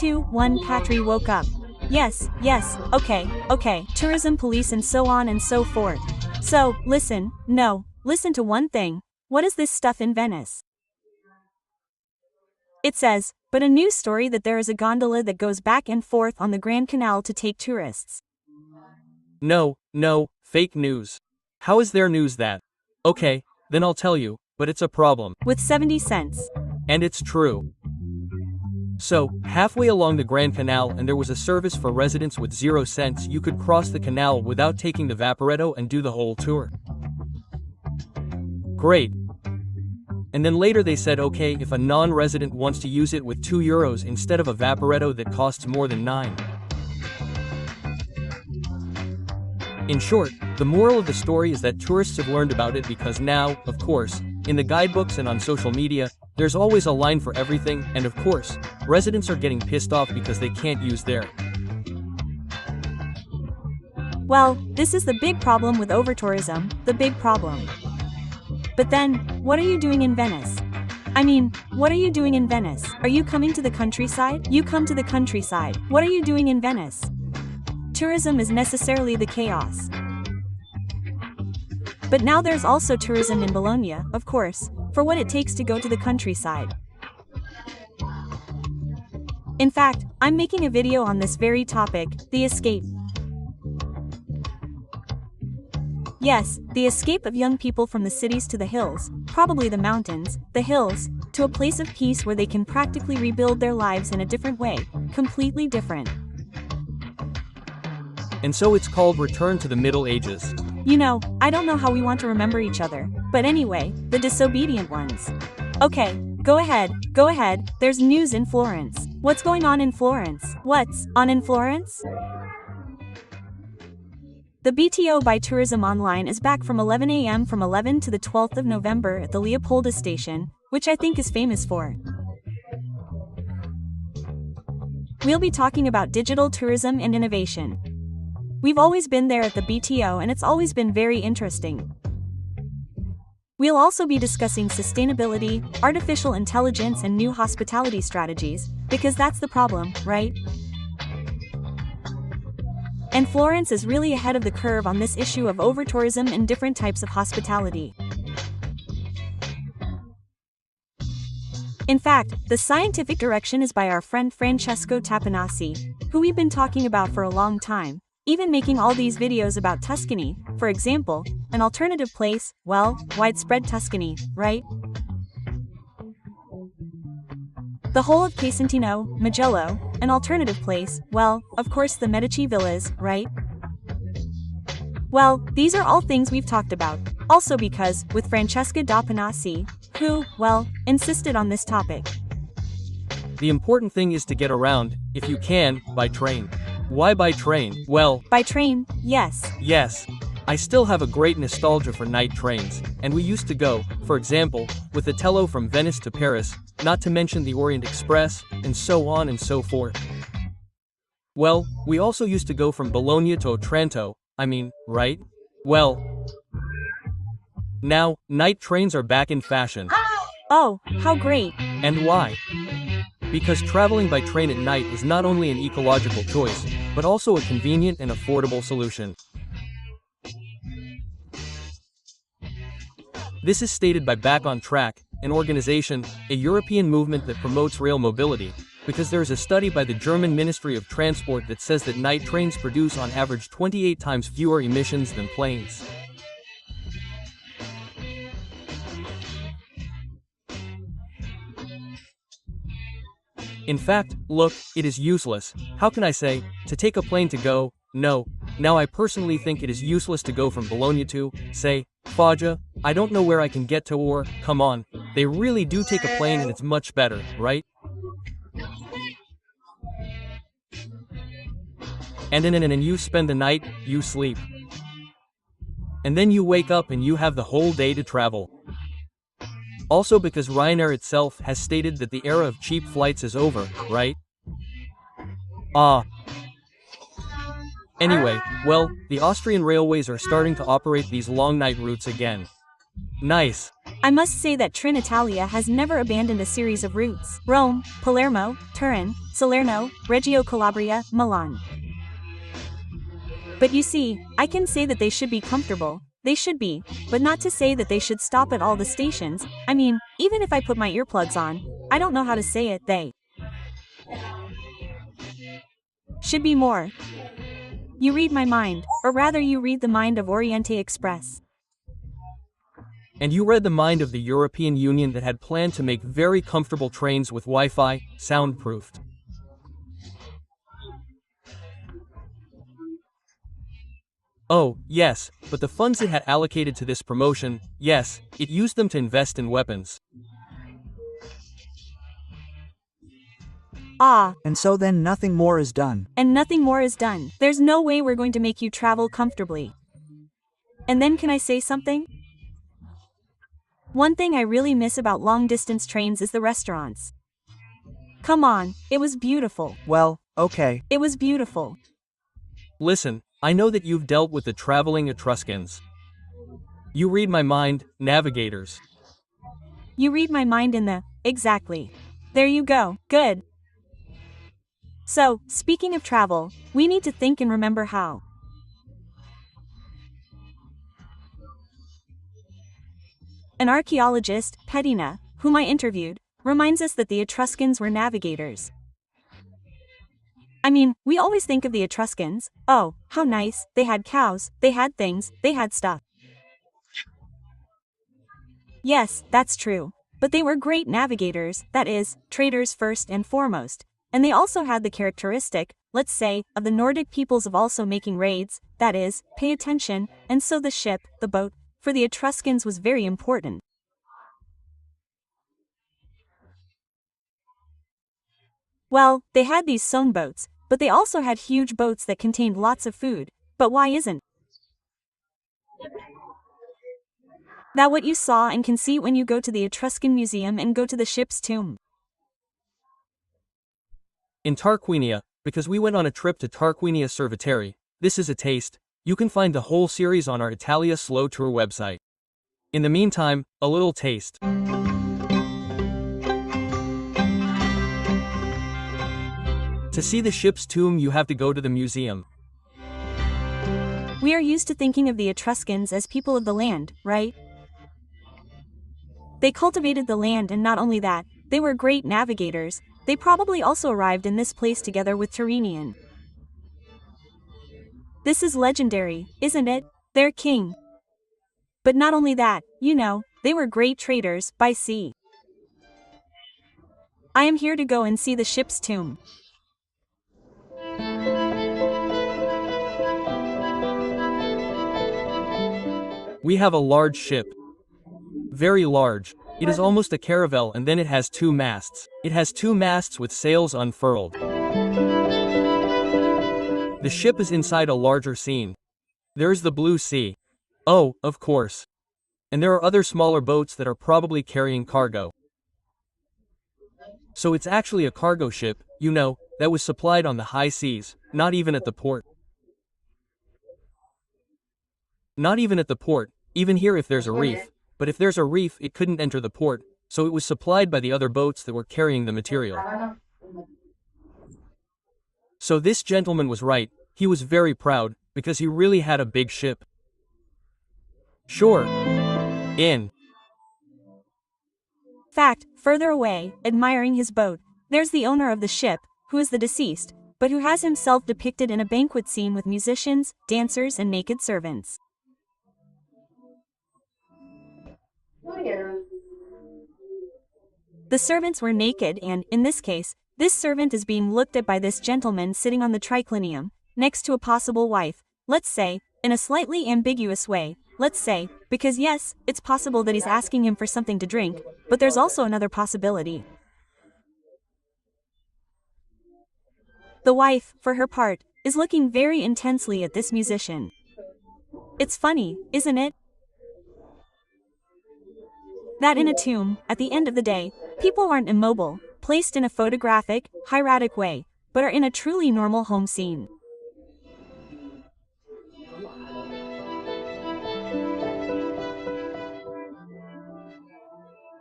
2, 1 Patri woke up. Yes, okay, tourism police and so on and so forth. So, listen to one thing. What is this stuff in Venice? It says, but a news story that there is a gondola that goes back and forth on the Grand Canal to take tourists. No, fake news. How is there news that? Okay, then I'll tell you, but it's a problem. With 70 cents. And it's true. So, halfway along the Grand Canal and there was a service for residents with 0 cents. You could cross the canal without taking the Vaporetto and do the whole tour. Great. And then later they said okay if a non-resident wants to use it with €2 instead of a Vaporetto that costs more than 9. In short, the moral of the story is that tourists have learned about it because now, of course, in the guidebooks and on social media, there's always a line for everything, and of course, residents are getting pissed off because they can't use their. Well, this is the big problem with overtourism, the big problem. But then, what are you doing in Venice? I mean, what are you doing in Venice? Are you coming to the countryside? You come to the countryside. What are you doing in Venice? Tourism is necessarily the chaos. But now there's also tourism in Bologna, of course, for what it takes to go to the countryside. In fact, I'm making a video on this very topic, the escape. Yes, the escape of young people from the cities to the hills, probably the mountains, the hills, to a place of peace where they can practically rebuild their lives in a different way, completely different. And so it's called Return to the Middle Ages. You know, I don't know how we want to remember each other, but anyway, the disobedient ones. Okay, go ahead, there's news in Florence. What's going on in Florence? What's on in Florence? The BTO by Tourism Online is back from 11 a.m. from 11 to the 12th of November at the Leopolda station, which I think is famous for. We'll be talking about digital tourism and innovation. We've always been there at the BTO and it's always been very interesting. We'll also be discussing sustainability, artificial intelligence and new hospitality strategies, because that's the problem, right? And Florence is really ahead of the curve on this issue of overtourism and different types of hospitality. In fact, the scientific direction is by our friend Francesco Tapanasi, who we've been talking about for a long time, even making all these videos about Tuscany, for example, an alternative place, well, widespread Tuscany, right? The whole of Casentino, Mugello, an alternative place, well, of course the Medici villas, right? Well, these are all things we've talked about, also because, with Francesca da Panassi, who, well, insisted on this topic. The important thing is to get around, if you can, by train. Why by train? Well, by train, yes. Yes. I still have a great nostalgia for night trains, and we used to go, for example, with the Tello from Venice to Paris, not to mention the Orient Express, and so on and so forth. Well, we also used to go from Bologna to Otranto, right? Well, now, night trains are back in fashion. Oh, how great. And why? Because traveling by train at night is not only an ecological choice, but also a convenient and affordable solution. This is stated by Back on Track, an organization, a European movement that promotes rail mobility, because there is a study by the German Ministry of Transport that says that night trains produce on average 28 times fewer emissions than planes. In fact, look, it is useless, how can I say, to take a plane to go, no. Now I personally think it is useless to go from Bologna to, say, Foggia. I don't know where I can get to or, come on, they really do take a plane and it's much better, right? And then you spend the night, you sleep. And then you wake up and you have the whole day to travel. Also because Ryanair itself has stated that the era of cheap flights is over, right? Anyway, well, the Austrian railways are starting to operate these long night routes again. Nice. I must say that Italia has never abandoned a series of routes: Rome, Palermo, Turin, Salerno, Reggio Calabria, Milan. But you see, I can say that they should be comfortable. They should be, but not to say that they should stop at all the stations. I mean, even if I put my earplugs on, I don't know how to say it, they should be more. You read my mind, or rather you read the mind of Oriente Express. And you read the mind of the European Union that had planned to make very comfortable trains with Wi-Fi, soundproofed. Oh, yes, but the funds it had allocated to this promotion, yes, it used them to invest in weapons. Ah. And so then nothing more is done. And nothing more is done. There's no way we're going to make you travel comfortably. And then can I say something? One thing I really miss about long-distance trains is the restaurants. Come on, it was beautiful. Well, okay. It was beautiful. Listen, I know that you've dealt with the traveling Etruscans. You read my mind, navigators. You read my mind in the... Exactly. There you go. Good. So, speaking of travel, we need to think and remember how. An archaeologist, Petina, whom I interviewed, reminds us that the Etruscans were navigators. I mean, we always think of the Etruscans, oh, how nice, they had cows, they had things, they had stuff. Yes, that's true. But they were great navigators, that is, traders first and foremost. And they also had the characteristic, let's say, of the Nordic peoples of also making raids, that is, pay attention, and so the ship, the boat, for the Etruscans was very important. Well, they had these sewn boats, but they also had huge boats that contained lots of food. But why isn't that what you saw and can see when you go to the Etruscan Museum and go to the ship's tomb? In Tarquinia, because we went on a trip to Tarquinia Serviteri, this is a taste. You can find the whole series on our Italia Slow Tour website. In the meantime, a little taste. To see the ship's tomb, you have to go to the museum. We are used to thinking of the Etruscans as people of the land, right? They cultivated the land, and not only that, they were great navigators. They probably also arrived in this place together with Turinian. This is legendary, isn't it? Their king. But not only that, you know, they were great traders by sea. I am here to go and see the ship's tomb. We have a large ship. Very large. It is almost a caravel, and then it has 2 masts. It has 2 masts with sails unfurled. The ship is inside a larger scene. There's the blue sea. Oh, of course. And there are other smaller boats that are probably carrying cargo. So it's actually a cargo ship, you know, that was supplied on the high seas, not even at the port. Not even at the port, even here if there's a reef. But if there's a reef, it couldn't enter the port, so it was supplied by the other boats that were carrying the material. So this gentleman was right. He was very proud, because he really had a big ship. Sure. In fact, further away, admiring his boat, there's the owner of the ship, who is the deceased, but who has himself depicted in a banquet scene with musicians, dancers, and naked servants. The servants were naked and, in this case, this servant is being looked at by this gentleman sitting on the triclinium, next to a possible wife, let's say, in a slightly ambiguous way, let's say, because yes, it's possible that he's asking him for something to drink, but there's also another possibility. The wife, for her part, is looking very intensely at this musician. It's funny, isn't it? That in a tomb, at the end of the day, people aren't immobile, placed in a photographic, hieratic way, but are in a truly normal home scene.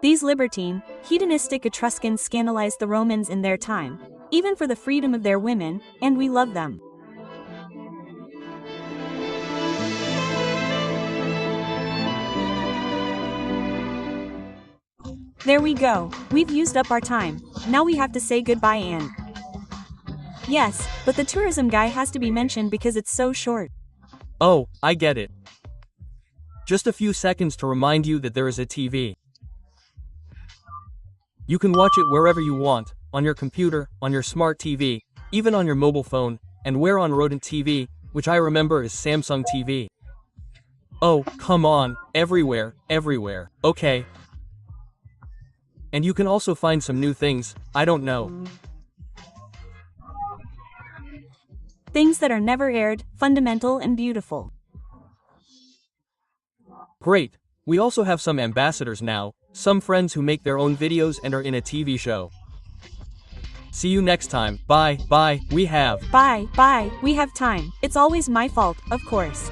These libertine, hedonistic Etruscans scandalized the Romans in their time, even for the freedom of their women, and we love them. There we go, we've used up our time, now we have to say goodbye and... Yes, but the tourism guy has to be mentioned because it's so short. Oh, I get it. Just a few seconds to remind you that there is a TV. You can watch it wherever you want, on your computer, on your smart TV, even on your mobile phone, and where on rodent TV, which I remember is Samsung TV. Oh, come on, everywhere, everywhere, okay. And you can also find some new things, I don't know. Things that are never aired, fundamental and beautiful. Great, we also have some ambassadors now, some friends who make their own videos and are in a TV show. See you next time, bye, we have we have time, it's always my fault, of course.